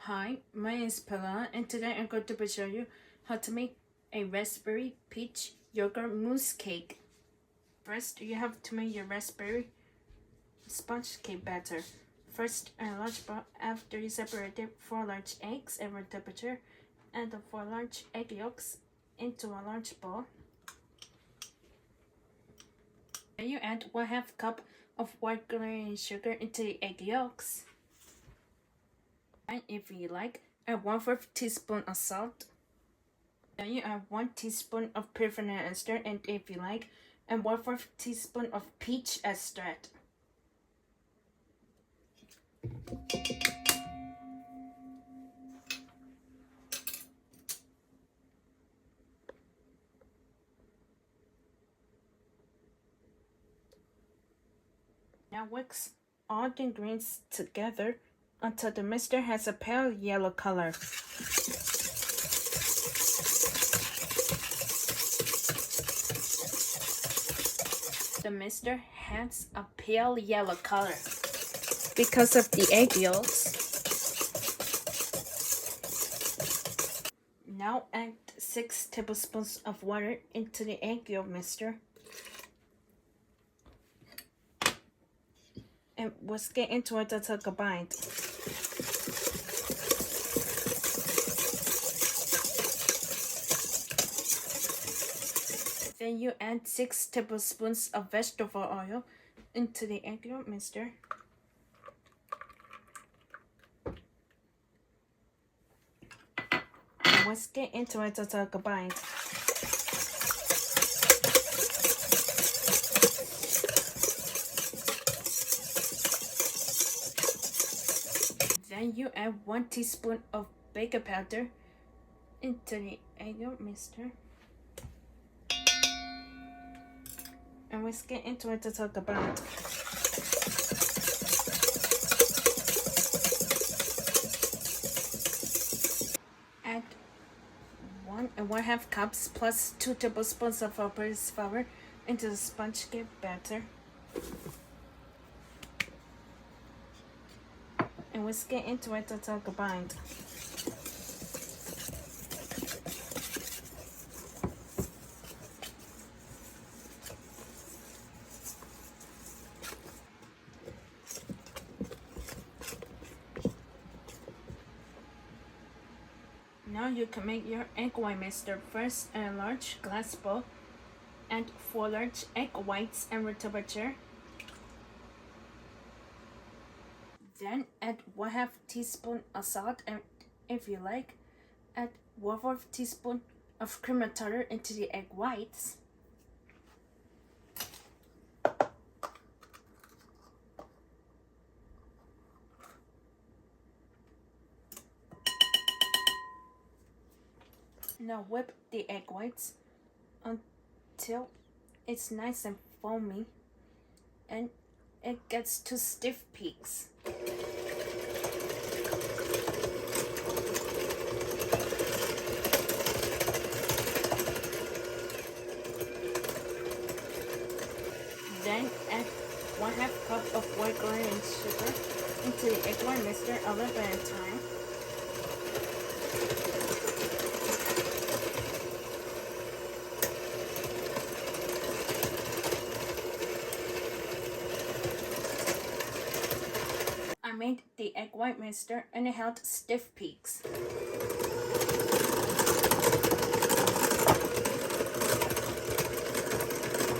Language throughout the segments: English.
Hi, my name is Pella, and today I'm going to show you how to make a raspberry peach yogurt mousse cake. First, you have to make your raspberry sponge cake batter. First, in a large bowl, after you separated 4 large eggs at room temperature, add the 4 large egg yolks into a large bowl. Then you add 1/2 cup of white granulated sugar into the egg yolks. And if you like, add 1/4 teaspoon of salt. Then you add 1 teaspoon of pure vanilla extract, and if you like, add 1/4 teaspoon of peach extract. Now mix all the ingredients together until the mixture has a pale yellow color. The mixture has a pale yellow color because of the egg yolks. Now add 6 tablespoons of water into the egg yolk mixture and whisk it into it until combined. Then you add 6 tablespoons of vegetable oil into the egg yolk mixture. And whisk it into it until combined. Then you add 1 teaspoon of baking powder into the egg yolk mixture and whisk it into it until combined. Add 1 1/2 cups plus 2 tablespoons of all-purpose flour into the sponge cake batter and whisk it into it until combined. Now you can make your egg white mixture. First, in a large glass bowl, add 4 large egg whites at room temperature. Then add 1/2 teaspoon of salt, and if you like, add 1/4 teaspoon of cream of tartar into the egg whites. Now whip the egg whites until it's nice and foamy and it gets to stiff peaks. Then add 1/2 cup of white granulated sugar into the egg white mixture a little bit at a time. I made the egg white mixture and it held stiff peaks.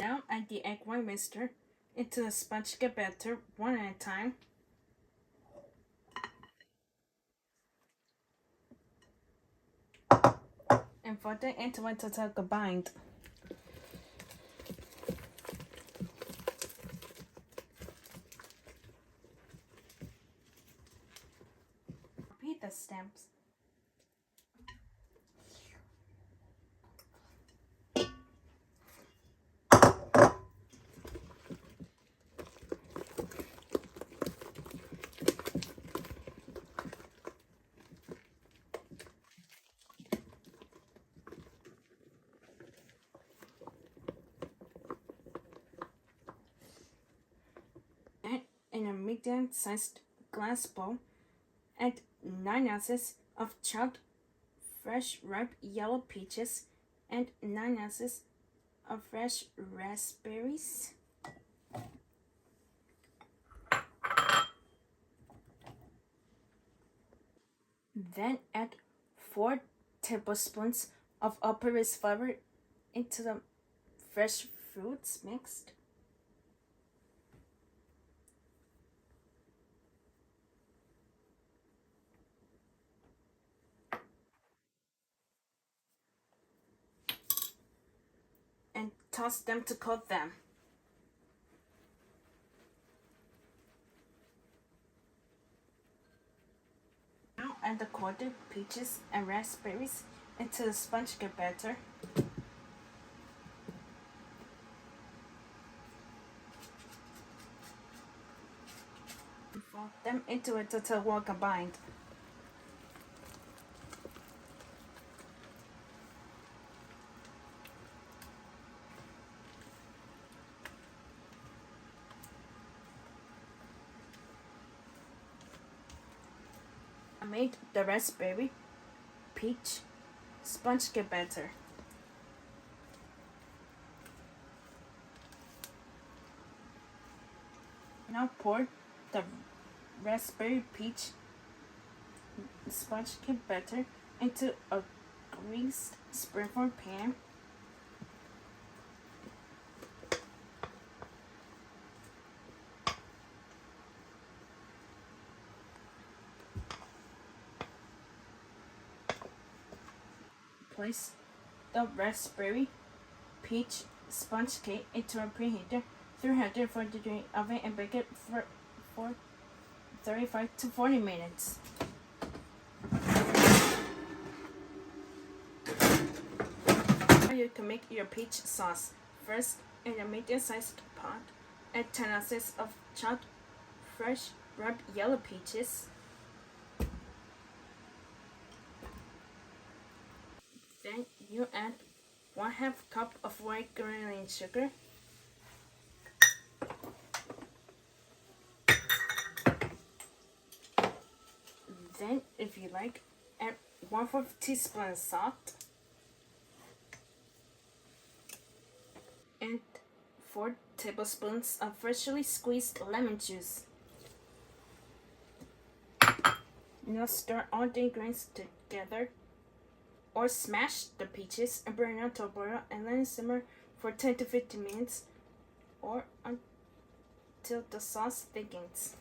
Now add the egg white mixture into the sponge cake batter one at a time. And fold it into it until combined. Repeat the steps. In a medium-sized glass bowl, add 9 ounces of chopped fresh ripe yellow peaches, and 9 ounces of fresh raspberries. Then add 4 tablespoons of all-purpose flour into the fresh fruits mixed. And toss them to coat them. Now add the coated peaches and raspberries into the sponge cake batter. Fold them into a total well combined. I made the raspberry peach sponge cake batter. Now pour the raspberry peach sponge cake batter into a greased springform pan. Place the raspberry peach sponge cake into a preheated 340-degree oven and bake it for 35 to 40 minutes. Now you can make your peach sauce. First, in a medium-sized pot, add 10 ounces of chopped fresh ripe yellow peaches. Then you add 1/2 cup of white granulated sugar, then if you like, add 1/4 teaspoon of salt and 4 tablespoons of freshly squeezed lemon juice. Now stir all the ingredients together, or smash the peaches and bring it to a boil and let it simmer for 10 to 15 minutes or until the sauce thickens.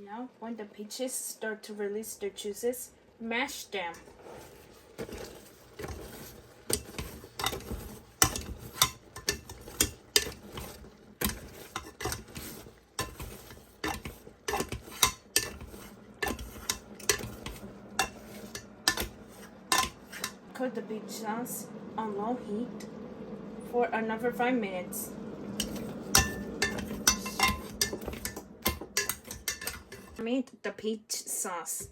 Now, when the peaches start to release their juices, mash them. Cook the peach sauce on low heat for another 5 minutes. I made the peach sauce.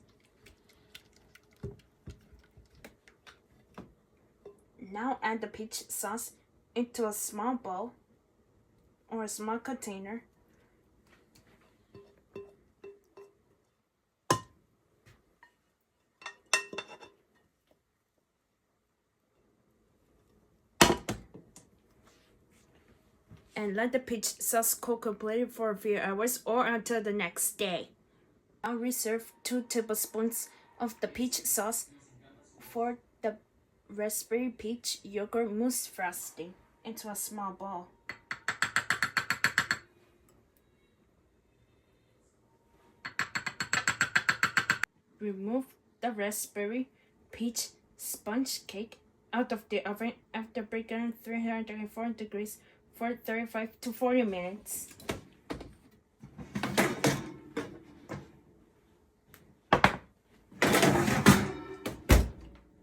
Now add the peach sauce into a small bowl or a small container. And let the peach sauce cook completely for a few hours or until the next day. Now reserve 2 tablespoons of the peach sauce for the raspberry peach yogurt mousse frosting into a small bowl. Remove the raspberry peach sponge cake out of the oven after baking 304 degrees for 35 to 40 minutes.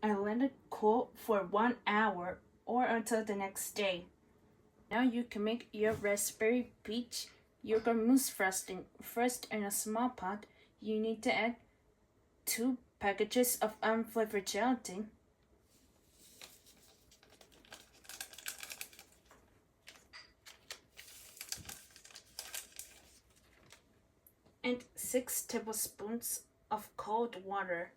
And let it cool for 1 hour or until the next day. Now you can make your raspberry peach yogurt mousse frosting. First, in a small pot, you need to add 2 packages of unflavored gelatin, 6 tablespoons of cold water.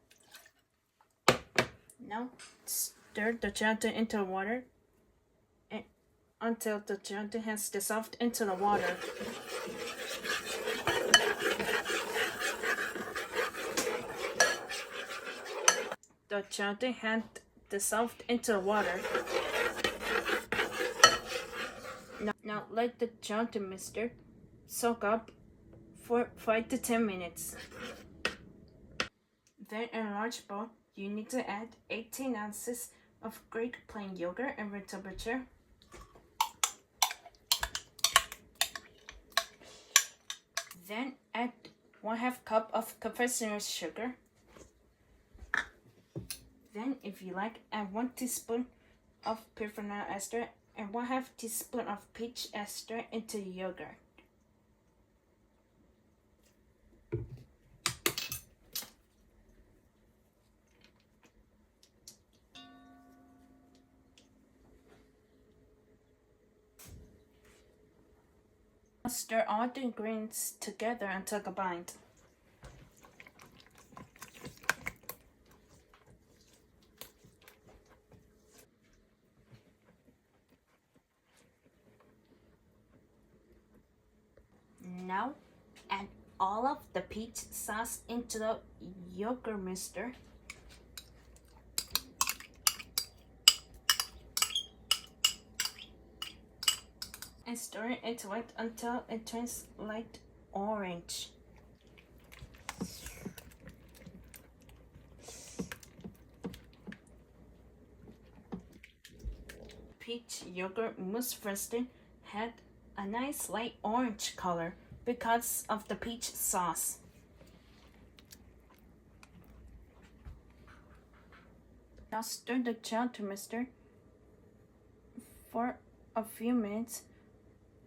Now stir the gelatin into the water until the gelatin has dissolved into the water. The gelatin had dissolved into the water. Now let the gelatin mixture soak up for 5 to 10 minutes. Then in a large bowl, you need to add 18 ounces of Greek plain yogurt at room temperature. Then add 1/2 cup of confectioner's sugar. Then, if you like, add 1 teaspoon of pure vanilla extract and 1/2 teaspoon of peach extract into the yogurt. Stir all the ingredients together until combined. Now add all of the peach sauce into the yogurt mixture. And stir it into it until it turns light orange. Peach yogurt mousse frosting had a nice light orange color because of the peach sauce. Now stir the gelatin mixture for a few minutes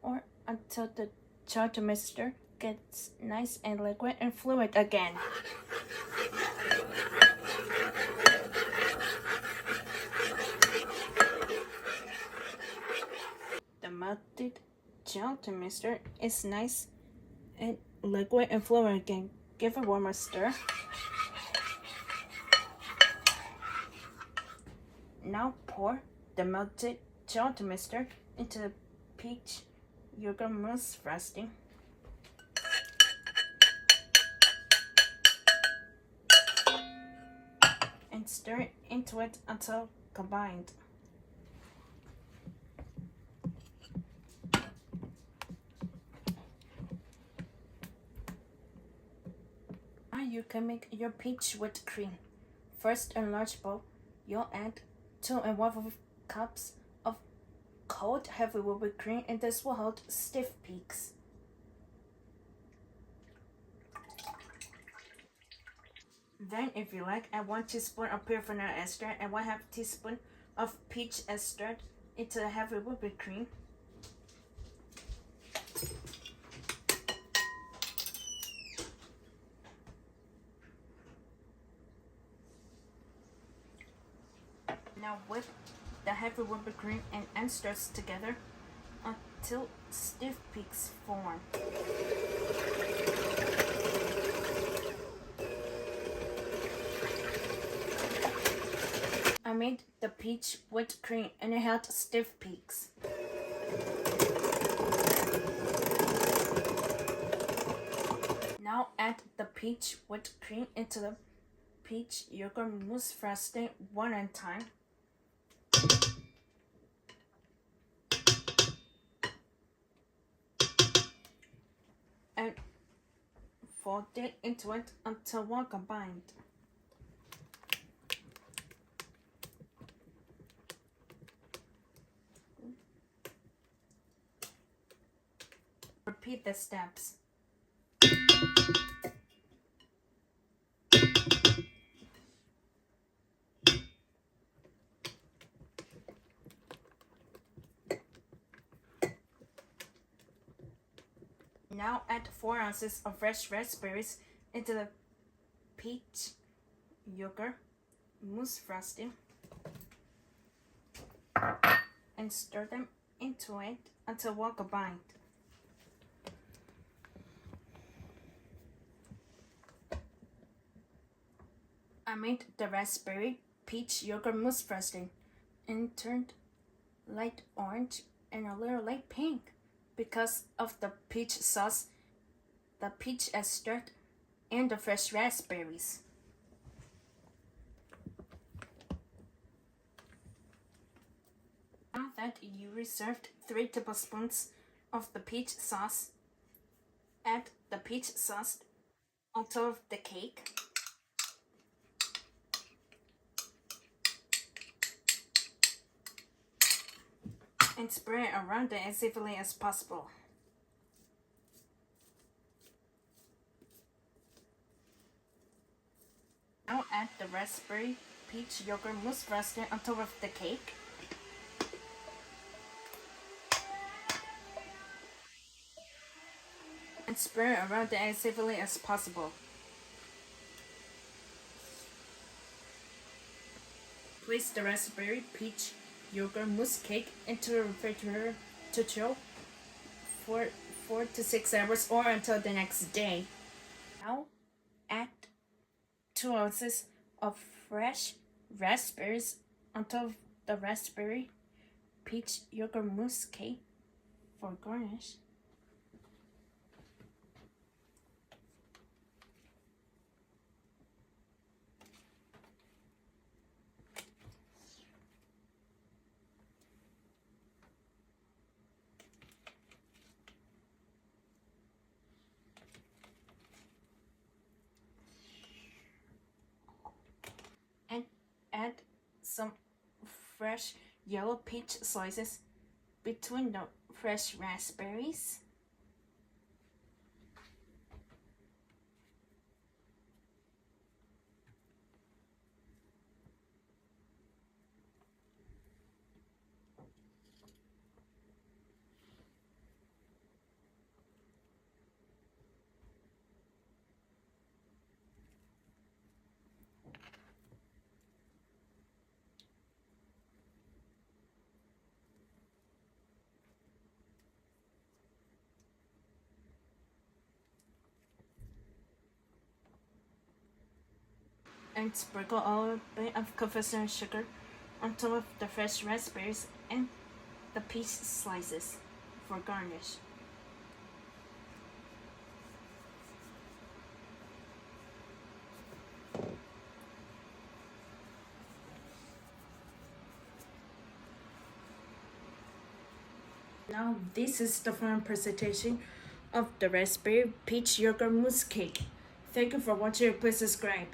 or until the gelatin mixture gets nice and liquid and fluid again. The melted gelatin mixture is nice and liquid and fluid again. Give it one more stir. Now pour the melted gelatin mixture into the peach yogurt mousse frosting. And stir it into it until combined. Now you can make your peach whipped cream. First, in a large bowl, you'll add 2 1/4 cups of cold heavy whipped cream, and this will hold stiff peaks. Then, if you like, add 1 teaspoon of pure vanilla extract and 1/2 teaspoon of peach extract into the heavy whipped cream. Now whip the heavy whipped cream and extracts together until stiff peaks form. I made the peach whipped cream and it had stiff peaks. Now add the peach whipped cream into the peach yogurt mousse frosting one at a time. And fold it into it until well combined. Repeat the steps. Now add 4 ounces of fresh raspberries into the peach yogurt mousse frosting and stir them into it until well combined. I made the raspberry peach yogurt mousse frosting and turned light orange and a little light pink because of the peach sauce, the peach extract, and the fresh raspberries. Now that you reserved 3 tablespoons of the peach sauce, add the peach sauce on top of the cake. And spread it around it as evenly as possible. Now add the raspberry peach yogurt mousse frosting on top of the cake. And spread it around it as evenly as possible. Place the raspberry peach yogurt mousse cake into the refrigerator to chill for 4 to 6 hours or until the next day. Now add 2 ounces of fresh raspberries on top of the raspberry peach yogurt mousse cake for garnish. And add some fresh yellow peach slices between the fresh raspberries. And sprinkle a little bit of confectionery sugar on top of the fresh raspberries and the peach slices for garnish. Now this is the final presentation of the raspberry peach yogurt mousse cake. Thank you for watching. Please subscribe.